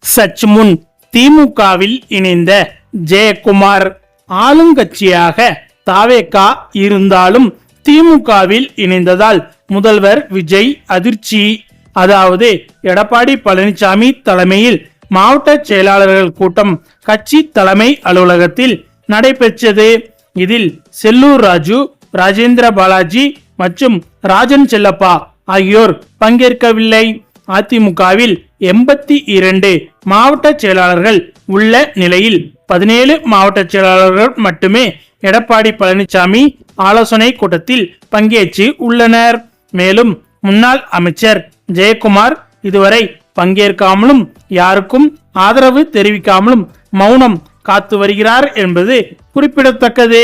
சற்று முன் திமுகவில் இணைந்த ஜெயக்குமார் ஆளுங்கட்சியாக தாவேகா இருந்தாலும் திமுகவில் இணைந்ததால் முதல்வர் விஜய் அதிர்ச்சி. அதாவது எடப்பாடி பழனிசாமி தலைமையில் மாவட்ட செயலாளர்கள் கூட்டம் கட்சி தலைமை அலுவலகத்தில் நடைபெற்றது. இதில் செல்லூர் ராஜு, ராஜேந்திர பாலாஜி மற்றும் ராஜன் செல்லப்பா ஆகியோர் பங்கேற்கவில்லை. அதிமுகவில் 82 மாவட்ட செயலாளர்கள் உள்ள நிலையில் 17 மாவட்ட செயலாளர்கள் மட்டுமே எடப்பாடி பழனிசாமி ஆலோசனை கூட்டத்தில் பங்கேற்று உள்ளனர். மேலும் முன்னாள் அமைச்சர் ஜெயக்குமார் இதுவரை பங்கேற்காமலும் யாருக்கும் ஆதரவு தெரிவிக்காமலும் மௌனம் காத்து வருகிறார் என்பது குறிப்பிடத்தக்கது.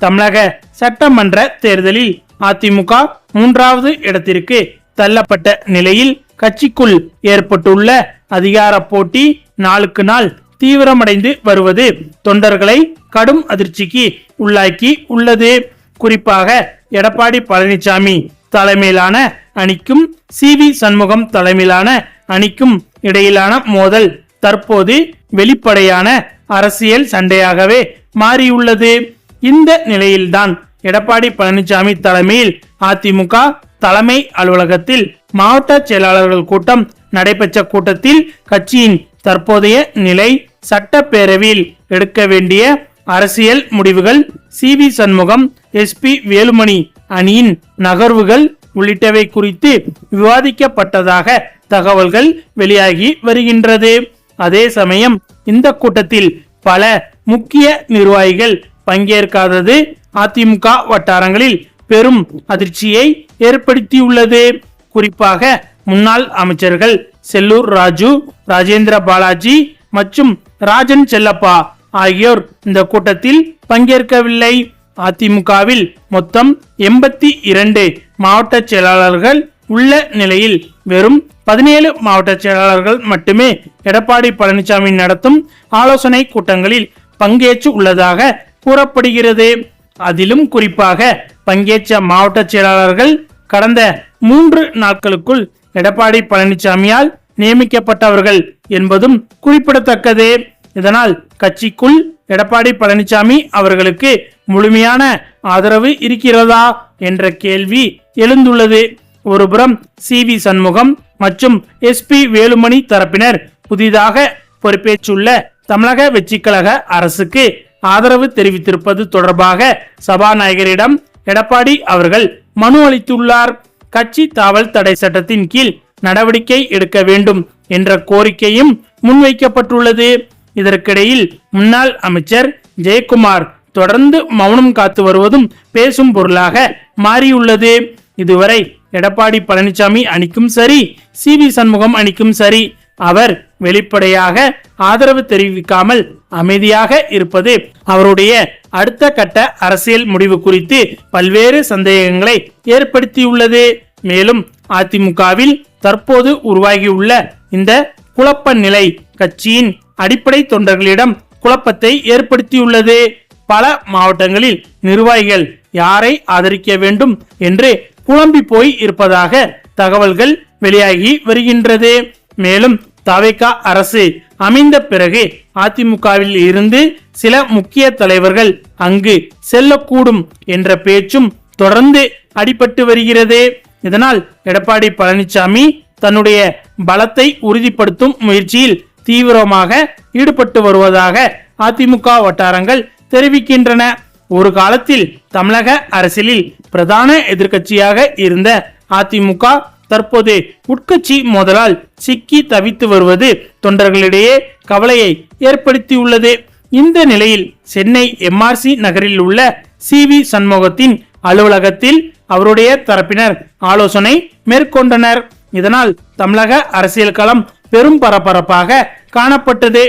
தமிழக சட்டமன்ற தேர்தலில் அதிமுக 3வது இடத்திற்கு தள்ளப்பட்ட நிலையில் கட்சிக்குள் ஏற்பட்டுள்ள அதிகார போட்டி நாளுக்கு நாள் தீவிரமடைந்து வருவது தொண்டர்களை கடும் அதிர்ச்சிக்கு உள்ளாக்கி உள்ளது. குறிப்பாக எடப்பாடி பழனிசாமி தலைமையிலான அணிக்கும் CV சண்முகம் தலைமையிலான அணிக்கும் இடையிலான மோதல் தற்போது வெளிப்படையான அரசியல் சண்டையாகவே மாறியுள்ளது. இந்த நிலையில்தான் எடப்பாடி பழனிசாமி தலைமையில் அதிமுக தலைமை அலுவலகத்தில் மாவட்ட செயலாளர்கள் கூட்டம் நடைபெற்ற கூட்டத்தில் கட்சியின் தற்போதைய நிலை, சட்டப்பேரவையில் எடுக்க வேண்டிய அரசியல் முடிவுகள், CV சண்முகம், SP வேலுமணி அணியின் நகர்வுகள் உள்ளிட்டவை குறித்து விவாதிக்கப்பட்டதாக தகவல்கள் வெளியாகி வருகின்றது. அதே சமயம் இந்த கூட்டத்தில் பல முக்கிய நிர்வாகிகள் பங்கேற்காதது அதிமுக வட்டாரங்களில் பெரும் அதிர்ச்சியை ஏற்படுத்தியுள்ளது. குறிப்பாக முன்னாள் அமைச்சர்கள் செல்லூர் ராஜு, ராஜேந்திர பாலாஜி மற்றும் ராஜன் செல்லப்பா ஆகியோர் இந்த கூட்டத்தில் பங்கேற்கவில்லை. அதிமுகவில் மொத்தம் 82 மாவட்ட செயலாளர்கள் உள்ள நிலையில் வெறும் 17 மாவட்ட செயலாளர்கள் மட்டுமே எடப்பாடி பழனிசாமி நடத்தும் ஆலோசனை கூட்டங்களில் பங்கேற்று உள்ளதாக கூறப்படுகிறது. அதிலும் குறிப்பாக பங்கேற்ற மாவட்ட செயலாளர்கள் கடந்த 3 நாட்களுக்குள் எடப்பாடி பழனிசாமியால் நியமிக்கப்பட்டவர்கள் என்பதும் குறிப்பிடத்தக்கது. இதனால் கட்சிக்குள் எடப்பாடி பழனிசாமி அவர்களுக்கு முழுமையான ஆதரவு இருக்கிறதா என்ற கேள்வி எழுந்துள்ளது. ஒருபுறம் CV சண்முகம் மற்றும் SP வேலுமணி தரப்பினர் புதிதாக பொறுப்பேற்றுள்ள தமிழக வெற்றிக்கழக அரசுக்கு ஆதரவு தெரிவித்திருப்பது தொடர்பாக சபாநாயகரிடம் எடப்பாடி அவர்கள் மனு அளித்துள்ளார். கட்சி தாவல் தடை சட்டத்தின் கீழ் நடவடிக்கை எடுக்க வேண்டும் என்ற கோரிக்கையும் முன்வைக்கப்பட்டுள்ளது. இதற்கிடையில் முன்னாள் அமைச்சர் ஜெயக்குமார் தொடர்ந்து மௌனம் காத்து வருவதும் பேசும் பொருளாக மாறியுள்ளது. இதுவரை எடப்பாடி பழனிசாமி அணிக்கும் சரி, CV சண்முகம் அணிக்கும் சரி, அவர் வெளிப்படையாக ஆதரவு தெரிவிக்காமல் அமைதியாக இருப்பது அவருடைய அடுத்த கட்ட அரசியல் முடிவு குறித்து பல்வேறு சந்தேகங்களை ஏற்படுத்தியுள்ளது. மேலும் அதிமுகவில் தற்போது உருவாகியுள்ள இந்த குழப்ப நிலை கட்சியின் அடிப்படை தொண்டர்களிடம் குழப்பத்தை ஏற்படுத்தியுள்ளது. பல மாவட்டங்களில் நிர்வாகிகள் யாரை ஆதரிக்க வேண்டும் என்று குழம்பி போய் இருப்பதாக தகவல்கள் வெளியாகி வருகின்றது. மேலும் தாவேகா அரசு அமைந்த பிறகு அதிமுகவில் இருந்து சில முக்கிய தலைவர்கள் அங்கு செல்லக்கூடும் என்ற பேச்சும் தொடர்ந்து அடிபட்டு வருகிறது. இதனால் எடப்பாடி பழனிசாமி தன்னுடைய பலத்தை உறுதிப்படுத்தும் முயற்சியில் தீவிரமாக ஈடுபட்டு வருவதாக அதிமுக வட்டாரங்கள் தெரிவிக்கின்றன. ஒரு காலத்தில் தமிழக அரசியலில் பிரதான எதிர்க்கட்சியாக இருந்த அதிமுக தற்போது உட்கட்சி மோதலால் சிக்கி தவித்து வருவது தொண்டர்களிடையே கவலையை ஏற்படுத்தியுள்ளது. இந்த நிலையில் சென்னை MRC நகரில் உள்ள CV சண்முகத்தின் அலுவலகத்தில் அவருடைய தரப்பினர் ஆலோசனை மேற்கொண்டனர். இதனால் தமிழக அரசியல் களம் பெரும் பரபரப்பாக காணப்பட்டது.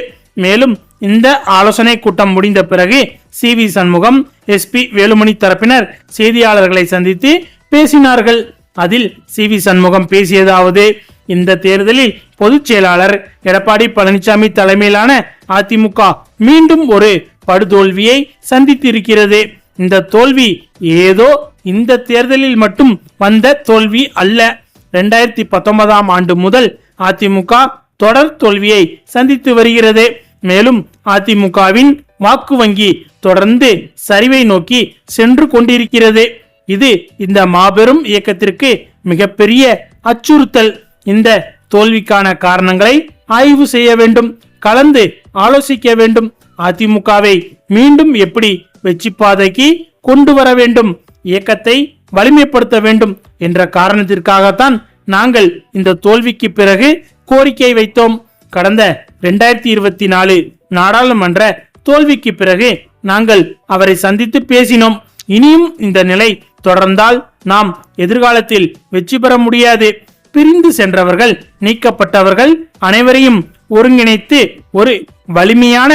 மேலும் இந்த ஆலோசனை கூட்டம் முடிந்த பிறகு CV சண்முகம், SP வேலுமணி தரப்பினர் செய்தியாளர்களை சந்தித்து பேசினார்கள். அதில் CV சண்முகம் பேசியதாவது: இந்த தேர்தலில் பொதுச் செயலாளர் எடப்பாடி பழனிசாமி தலைமையிலான அதிமுக மீண்டும் ஒரு படுதோல்வியை சந்தித்திருக்கிறது. இந்த தோல்வி ஏதோ இந்த தேர்தலில் மட்டும் வந்த தோல்வி அல்ல. 2019ஆம் ஆண்டு முதல் அதிமுக தொடர் தோல்வியை சந்தித்து வருகிறது. மேலும் அதிமுகவின் வாக்கு வங்கி தொடர்ந்து சரிவை நோக்கி சென்று கொண்டிருக்கிறது. இது இந்த மாபெரும் இயக்கத்திற்கு மிகப்பெரிய அச்சுறுத்தல். இந்த தோல்விக்கான காரணங்களை ஆய்வு செய்ய வேண்டும், கலந்து ஆலோசிக்க வேண்டும். அதிமுகவை மீண்டும் எப்படி வெற்றி பாதைக்கு கொண்டு வர வேண்டும், இயக்கத்தை வலிமைப்படுத்த வேண்டும் என்ற காரணத்திற்காகத்தான் நாங்கள் இந்த தோல்விக்கு பிறகு கோரிக்கை வைத்தோம். கடந்த 2024 நாடாளுமன்ற தோல்விக்கு பிறகு நாங்கள் அவரை சந்தித்து பேசினோம். இனியும் இந்த நிலை தொடர்ந்தால் நாம் எதிர்காலத்தில் வெற்றி பெற முடியாது. பிரிந்து சென்றவர்கள், நீக்கப்பட்டவர்கள் அனைவரையும் ஒருங்கிணைத்து ஒரு வலிமையான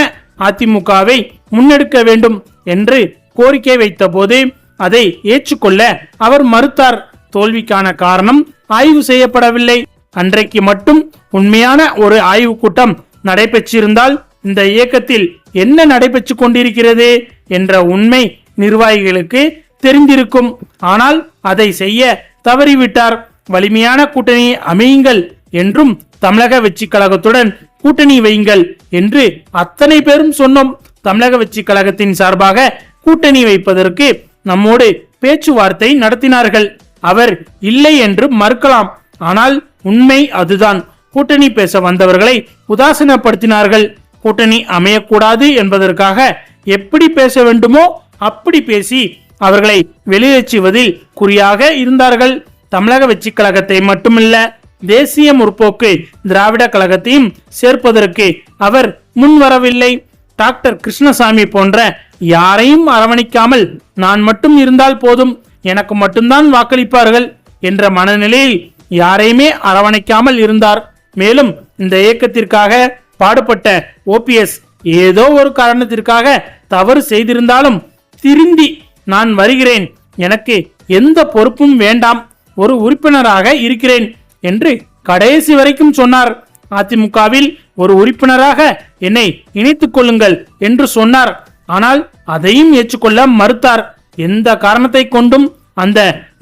அதிமுகவை முன்னெடுக்க வேண்டும் என்று கோரிக்கை வைத்த போது அதை ஏற்றுக்கொள்ள அவர் மறுத்தார். தோல்விக்கான காரணம் ஆய்வு செய்யப்படவில்லை. அன்றைக்கு மட்டும் உண்மையான ஒரு ஆய்வு கூட்டம் நடைபெற்றிருந்தால் இந்த இயக்கத்தில் என்ன நடைபெற்று கொண்டிருக்கிறது என்ற உண்மை நிர்வாகிகளுக்கு தெரிந்திருக்கும். ஆனால் அதை செய்ய தவறிவிட்டார். வலிமையான கூட்டணி அமையுங்கள் என்றும் தமிழக வெற்றி கழகத்துடன் கூட்டணி வையுங்கள் என்று அத்தனை பேரும் சொன்னோம். தமிழக வெற்றி கழகத்தின் சார்பாக கூட்டணி வைப்பதற்கு நம்மோடு பேச்சுவார்த்தை நடத்தினார்கள். அவர் இல்லை என்று மறுக்கலாம், ஆனால் உண்மை அதுதான். கூட்டணி பேச வந்தவர்களை உதாசீனப்படுத்தினார்கள். கூட்டணி அமையக்கூடாது என்பதற்காக எப்படி பேச வேண்டுமோ அப்படி பேசி அவர்களை வெளியேற்றுவதில் குறியாக இருந்தார்கள். தமிழக வெற்றி கழகத்தை மட்டுமல்ல, தேசிய முற்போக்கு திராவிட கழகத்தையும் சேர்ப்பதற்கு அவர் முன்வரவில்லை. டாக்டர் கிருஷ்ணசாமி போன்ற யாரையும் அரவணைக்காமல் நான் மட்டும் இருந்தால் போதும், எனக்கு மட்டும்தான் வாக்களிப்பார்கள் என்ற மனநிலையில் யாரையுமே அரவணைக்காமல் இருந்தார். மேலும் இந்த இயக்கத்திற்காக பாடுபட்ட ஓபிஎஸ் ஏதோ ஒரு காரணத்திற்காக தவறு செய்திருந்தாலும் திருந்தி நான் வருகிறேன், எனக்கு எந்த பொறுப்பும் வேண்டாம், ஒரு உறுப்பினராக இருக்கிறேன் என்று கடைசி வரைக்கும் சொன்னார். அதிமுகவில் ஒரு உறுப்பினராக என்னை இணைத்துக் கொள்ளுங்கள் என்று சொன்னார். ஆனால் அதையும் ஏற்றுக்கொள்ள மறுத்தார். எந்த காரணத்தை கொண்டும் அந்த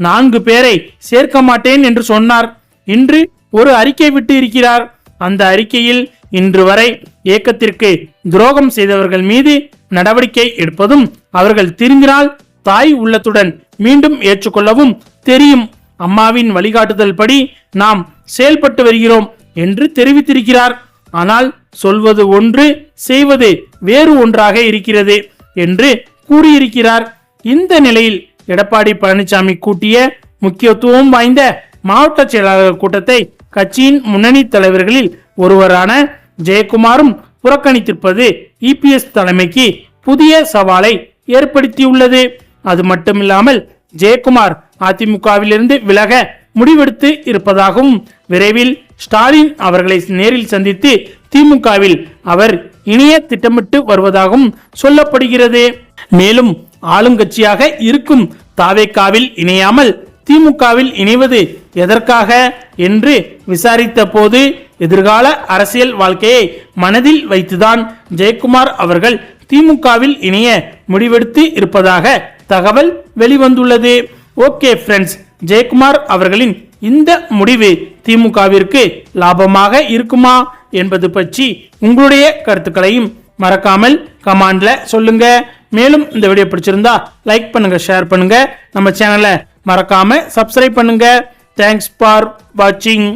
4 பேரை சேர்க்க மாட்டேன் என்று சொன்னார். இன்று ஒரு அறிக்கை விட்டு இருக்கிறார். அந்த அறிக்கையில் இன்று வரை இயக்கத்திற்கு துரோகம் செய்தவர்கள் மீது நடவடிக்கை எடுப்பதும், அவர்கள் திரும்பினால் தாய் உள்ளத்துடன் மீண்டும் ஏற்றுக்கொள்ளவும் தெரியும். அம்மாவின் வழிகாட்டுதல் படி நாம் செயல்பட்டு வருகிறோம் என்று தெரிவித்திருக்கிறார். ஆனால் சொல்வது ஒன்று, செய்வது வேறு ஒன்றாக இருக்கிறது என்று கூறியிருக்கிறார். இந்த நிலையில் எடப்பாடி பழனிசாமி கூட்டிய முக்கியத்துவம் வாய்ந்த மாவட்ட செயலாளர் கூட்டத்தை கட்சியின் முன்னணி தலைவர்களில் ஒருவரான ஜெயக்குமாரும் புறக்கணித்திருப்பது இபிஎஸ் தலைமைக்கு புதிய சவாலை ஏற்படுத்தியுள்ளது. அது மட்டுமில்லாமல் ஜெயக்குமார் அதிமுகவிலிருந்து விலக முடிவெடுத்து இருப்பதாகவும், விரைவில் ஸ்டாலின் அவர்களை நேரில் சந்தித்து திமுகவில் அவர் இணைய திட்டமிட்டு வருவதாகவும் சொல்லப்படுகிறது. மேலும் ஆளுங்கட்சியாக இருக்கும் தாவேகாவில் இணையாமல் திமுகவில் இணைவது எதற்காக என்று விசாரித்த போது எதிர்கால அரசியல் வாழ்க்கையை மனதில் வைத்துதான் ஜெயக்குமார் அவர்கள் திமுகவில் இணைய முடிவெடுத்து இருப்பதாக தகவல் வெளிவந்துள்ளது. ஓகே ஃப்ரெண்ட்ஸ், ஜெயக்குமார் அவர்களின் இந்த முடிவு திமுகவிற்கு லாபமாக இருக்குமா என்பது பற்றி உங்களுடைய கருத்துக்களையும் மறக்காமல் கமெண்ட்ல சொல்லுங்க. மேலும் இந்த வீடியோ பிடிச்சிருந்தா லைக் பண்ணுங்க, ஷேர் பண்ணுங்க, நம்ம சேனலை மறக்காம சப்ஸ்கிரைப் பண்ணுங்க. தேங்க்ஸ் ஃபார் வாட்சிங்.